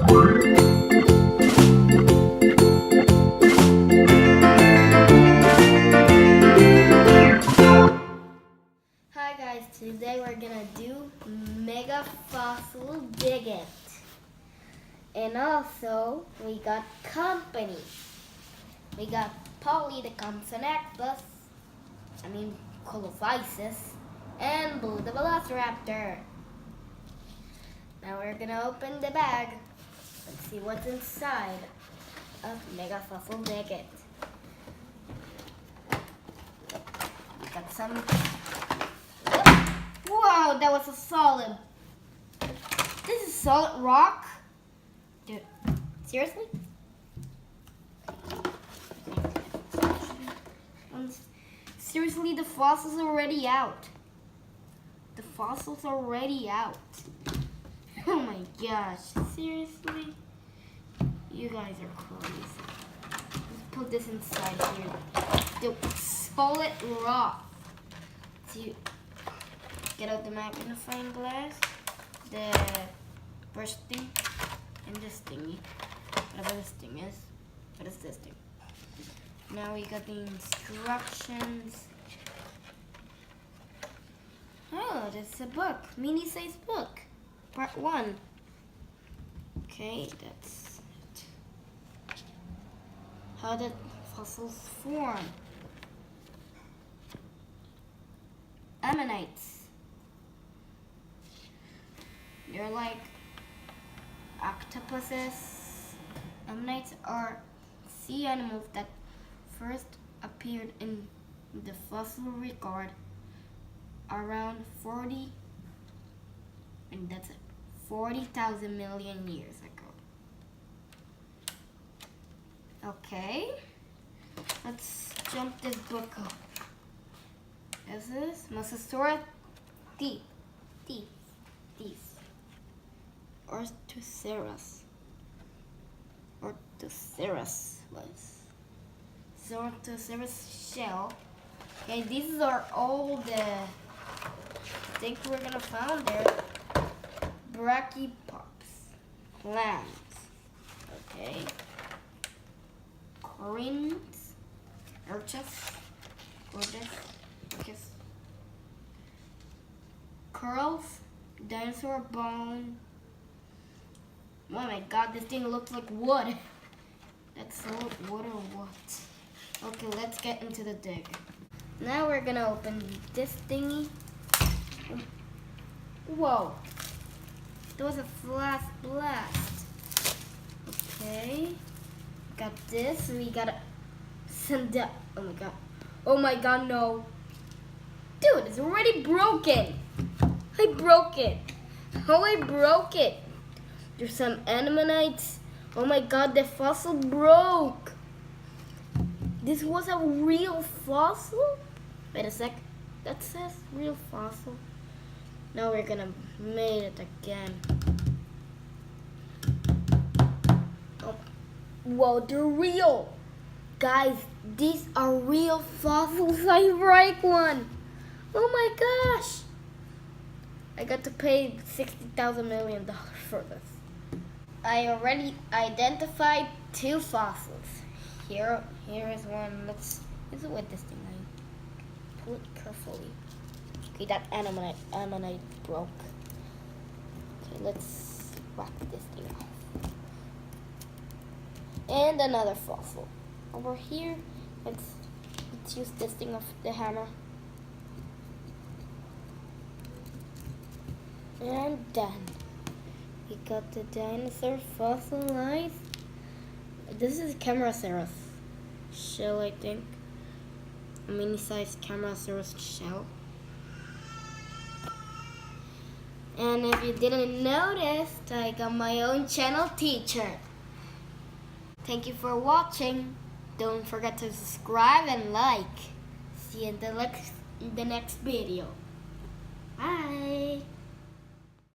Hi guys, today we're gonna do Mega Fossil Dig It. And also, we got company. We got Polly the Compsognathus, Colophysis, and Blue the Velociraptor. Now we're gonna open the bag and see what's inside of Mega Fossil Dig It. We got some. Wow, that was a solid. This is solid rock? Dude, seriously? Seriously, the fossil's already out. The fossil's already out. Oh my gosh, seriously? You guys are crazy. Let's put this inside here. The solid rock. See, get out the magnifying glass, the brush thing, and this thingy. Whatever this thing is. What is this thing? Now we got the instructions. Oh, this is a book. Mini-sized book. Part 1. Okay, that's it. How did fossils form? Ammonites. They're like octopuses. Ammonites are sea animals that first appeared in the fossil record around 40,000 million years ago. Okay, let's jump this book up. This is Mosasaurus teeth. Orthoceras was Orthoceras shell. Okay, these are all the things we're gonna find there. Brachiopods, clams, okay, corins, urchas, curls, dinosaur bone. Oh my god, this thing looks like wood. That's solid wood or what? Okay, let's get into the dig. Now we're gonna open this thingy. Whoa, there was a flash blast. Okay, got this. We gotta send that. Oh my god, no. Dude, it's already broken. I broke it. How I broke it? There's some ammonites. Oh my god, the fossil broke. This was a real fossil? Wait a sec. That says real fossil. Now we're gonna make it again. Oh. Whoa, they're real. Guys, these are real fossils. I break one. Oh my gosh. I got to pay $60,000 million for this. I already identified 2 fossils. Here is one. Let's use it with this thing. I pull it carefully. Okay, that ammonite broke. Okay, let's whack this thing off. And another fossil. Over here, let's use this thing of the hammer. And done. We got the dinosaur fossilized. This is Camarasaurus shell, I think. A mini-sized Camarasaurus shell. And if you didn't notice, I got my own channel t-shirt. Thank you for watching. Don't forget to subscribe and like. See you in the next video. Bye.